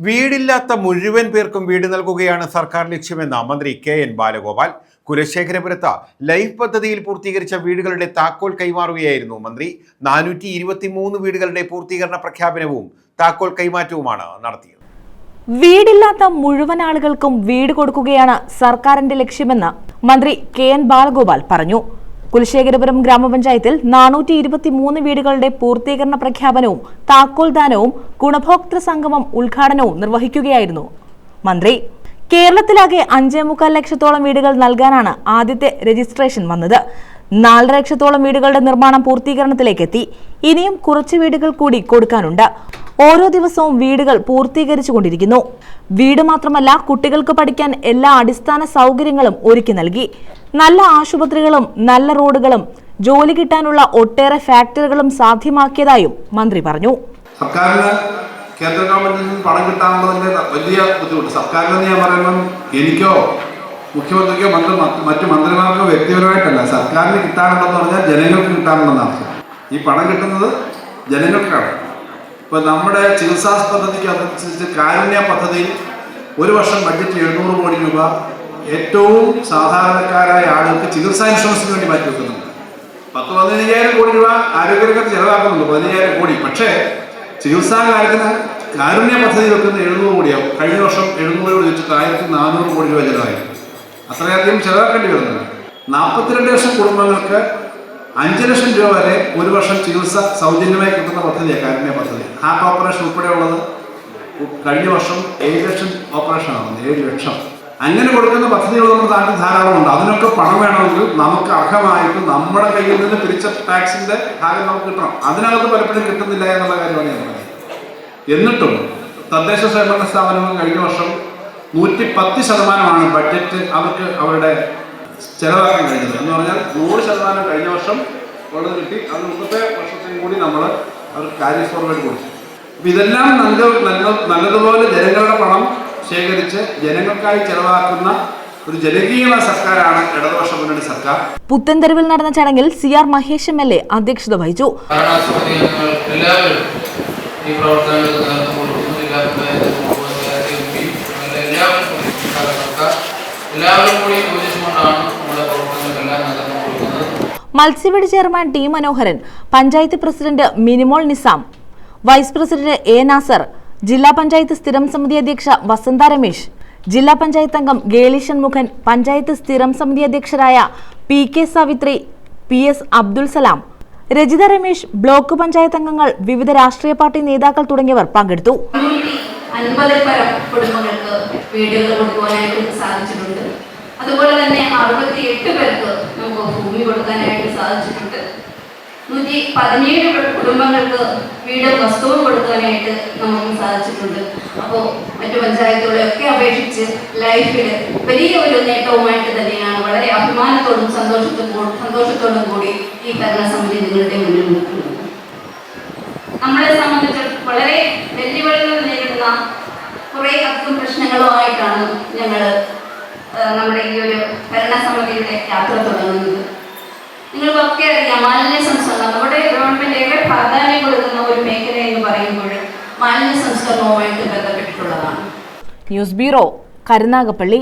വീടില്ലാത്ത മുഴുവൻ പേർക്കും വീട് നൽകുകയാണ് സർക്കാർ ലക്ഷ്യമെന്ന് മന്ത്രി കെ.എൻ. ബാലഗോപാൽ. കുലശേഖരപുരത്ത് ലൈഫ് പദ്ധതിയിൽ പൂർത്തീകരിച്ച വീടുകളുടെ താക്കോൽ കൈമാറുകയായിരുന്നു മന്ത്രി. 423 വീടുകളുടെ പൂർത്തീകരണ പ്രഖ്യാപനവും താക്കോൽ കൈമാറ്റവുമാണ് നടത്തിയത്. വീടില്ലാത്ത മുഴുവൻ ആളുകൾക്കും വീട് കൊടുക്കുകയാണ് സർക്കാരിന്റെ ലക്ഷ്യമെന്ന് മന്ത്രി കെ.എൻ. ബാലഗോപാൽ പറഞ്ഞു. കുലശേഖരപുരം ഗ്രാമപഞ്ചായത്തിൽ 423 വീടുകളുടെ പൂർത്തീകരണ പ്രഖ്യാപനവും താക്കോൽദാനവും ഗുണഭോക്തൃ സംഗമം ഉദ്ഘാടനവും നിർവഹിക്കുകയായിരുന്നു മന്ത്രി. കേരളത്തിലാകെ 5.25 ലക്ഷത്തോളം വീടുകൾ നൽകാനാണ് ആദ്യത്തെ രജിസ്ട്രേഷൻ വന്നത്. 4.5 ലക്ഷത്തോളം വീടുകളുടെ നിർമ്മാണം പൂർത്തീകരണത്തിലേക്ക് എത്തി. ഇനിയും കുറച്ച് വീടുകൾ കൂടി കൊടുക്കാനുണ്ട്. ഓരോ ദിവസവും വീടുകൾ പൂർത്തീകരിച്ചുകൊണ്ടിരിക്കുന്നു. വീട് മാത്രമല്ല, കുട്ടികൾക്ക് പഠിക്കാൻ എല്ലാ അടിസ്ഥാന സൗകര്യങ്ങളും ഒരുക്കി നൽകി. നല്ല ആശുപത്രികളും നല്ല റോഡുകളും ജോലി കിട്ടാനുള്ള ഒട്ടേറെ ഫാക്ടറികളും സാധ്യമാക്കിയതായും മന്ത്രി പറഞ്ഞു. സർക്കാരിന് കേന്ദ്ര ഗവൺമെന്റിൽ നിന്ന് പണം കിട്ടാനുള്ളതിന്റെ വലിയ ബുദ്ധിമുട്ട് സർക്കാരിനെന്ന് ഞാൻ പറയുമ്പം എനിക്കോ മുഖ്യമന്ത്രിക്കോ മറ്റു മന്ത്രിമാർക്കോ വ്യക്തിപരമായിട്ടല്ല, സർക്കാരിന് കിട്ടാനുള്ളതെന്ന് പറഞ്ഞാൽ ജനങ്ങൾക്ക് കിട്ടാനുള്ളതാണ്. ഈ പണം കിട്ടുന്നത് ജനങ്ങൾക്കാണ്. ഇപ്പം നമ്മുടെ ചികിത്സാ പദ്ധതിക്ക് അനുസരിച്ച് കാരുണ്യ പദ്ധതിയിൽ ഒരു വർഷം ബഡ്ജറ്റ് 700 കോടി രൂപ ഏറ്റവും സാധാരണക്കാരായ ആളുകൾക്ക് ചികിത്സാ ഇൻഷുറൻസിന് വേണ്ടി മാറ്റി വെക്കുന്നുണ്ട്. 10-15,000 കോടി രൂപ ആരോഗ്യരംഗത്ത് ചെലവാക്കുന്നുണ്ട്, 15,000 കോടി. പക്ഷേ ചികിത്സാ കാര്യത്തിന് കാരുണ്യ പദ്ധതി വെക്കുന്ന 700 കോടിയാവും. കഴിഞ്ഞ വർഷം 700 കോടി വെച്ചിട്ട് 1,400 കോടി രൂപ ചെലവായി. അത്രയധികം ചെലവാക്കേണ്ടി വരുന്നുണ്ട്. 42 ലക്ഷം കുടുംബങ്ങൾക്ക് 5 ലക്ഷം രൂപ വരെ ഒരു വർഷം ചികിത്സ സൗജന്യമായി കിട്ടുന്ന പദ്ധതിയാണ് കാരുണ്യ പദ്ധതി. ഹാർട്ട് ഓപ്പറേഷൻ ഉൾപ്പെടെയുള്ളത് കഴിഞ്ഞ വർഷം 7 ലക്ഷം ഓപ്പറേഷനാണ്. 7 ലക്ഷം അങ്ങനെ കൊടുക്കുന്ന പദ്ധതികൾ നമ്മുടെ നാട്ടിൽ ധാരാളമുണ്ട്. അതിനൊക്കെ പണം വേണമെങ്കിൽ നമുക്ക് അർഹമായിട്ട് നമ്മുടെ കയ്യിൽ നിന്ന് പിരിച്ച ടാക്സിന്റെ ഭാഗം നമുക്ക് കിട്ടണം. അതിനകത്ത് പലപ്പോഴും കിട്ടുന്നില്ല എന്നുള്ള കാര്യമാണ് ഞാൻ പറയുന്നത്. എന്നിട്ടും തദ്ദേശ സ്വയംഭരണ സ്ഥാപനങ്ങൾ കഴിഞ്ഞ വർഷം 110% ബഡ്ജറ്റ് അവർക്ക് അവരുടെ ചെലവാക്കാൻ കഴിഞ്ഞത്. എന്ന് പറഞ്ഞാൽ 100% കഴിഞ്ഞ വർഷം ഉള്ളത് കിട്ടി. അത് മുമ്പത്തെ വർഷത്തെയും കൂടി നമ്മൾ അവർക്ക് ക്യാരി ഫോർവേഡ് കൊടുത്തു. അപ്പം ഇതെല്ലാം നല്ലതുപോലെ ജനങ്ങളുടെ പണം ശേഖരിച്ച് ജനങ്ങൾക്കായി ചെലവാക്കുന്ന ഒരു ജനകീയ സർക്കാരാണ് ഇടതുപക്ഷ മുന്നണി സർക്കാർ. പുത്തൻതെരുവിൽ നടന്ന ചടങ്ങിൽ CR മഹേഷ് MLA അധ്യക്ഷത വഹിച്ചു. മത്സ്യവെടി chairman T Manoharan, panchayat president Minimol Nizam, vice president A Nasar, ജില്ലാ പഞ്ചായത്ത് സ്ഥിരം സമിതി അധ്യക്ഷ വസന്ത രമേശ്, ജില്ലാ പഞ്ചായത്ത് അംഗം ഗേളി ഷൺമുഖൻ, പഞ്ചായത്ത് സ്ഥിരം സമിതി അധ്യക്ഷരായ PK Savitri, PS Abdul Salam, Rajitha Ramesh, block panchayat അംഗങ്ങൾ, വിവിധ രാഷ്ട്രീയ പാർട്ടി നേതാക്കൾ തുടങ്ങിയവർ പങ്കെടുത്തു. 50-പരം കുടുംബങ്ങൾക്ക് വീടുകൾ കൊടുക്കുവാനായിട്ട് സാധിച്ചിട്ടുണ്ട്. അതുപോലെ തന്നെ 68 പേർക്ക് നമുക്ക് ഭൂമി കൊടുക്കാനായിട്ട് സാധിച്ചിട്ടുണ്ട്. 117 കുടുംബങ്ങൾക്ക് വീടും വസ്തുവും കൊടുക്കാനായിട്ട് നമുക്ക് സാധിച്ചിട്ടുണ്ട്. അപ്പോൾ മറ്റു പഞ്ചായത്തുകളെയൊക്കെ അപേക്ഷിച്ച് ലൈഫിൽ വലിയ ഒരു നേട്ടവുമായിട്ട് തന്നെയാണ് വളരെ അഭിമാനത്തോടും സന്തോഷത്തോടും കൂടി ഈ ഭരണസമിതി നിങ്ങളുടെ മുന്നിൽ നിൽക്കുന്നത്. നമ്മളെ സംബന്ധിച്ച് വളരെ വെല്ലുവിളികൾ നേരിടുന്ന കുറേ കത്തും പ്രശ്നങ്ങളുമായിട്ടാണ് ഞങ്ങൾ നമ്മുടെ ഈ ഒരു ഭരണസമിതിയുടെ യാത്ര തുടങ്ങുന്നത്. നിങ്ങൾക്കൊക്കെ അറിയാം, മാലിന്യ സംസ്കരണം നമ്മുടെ ഗവൺമെന്റ് ഏറെ പ്രാധാന്യം കൊടുക്കുന്ന ഒരു മേഖല എന്ന് പറയുമ്പോൾ മാലിന്യ സംസ്കരണവുമായിട്ട് ബന്ധപ്പെട്ടിട്ടുള്ളതാണ്. News bureau, Karunagappally.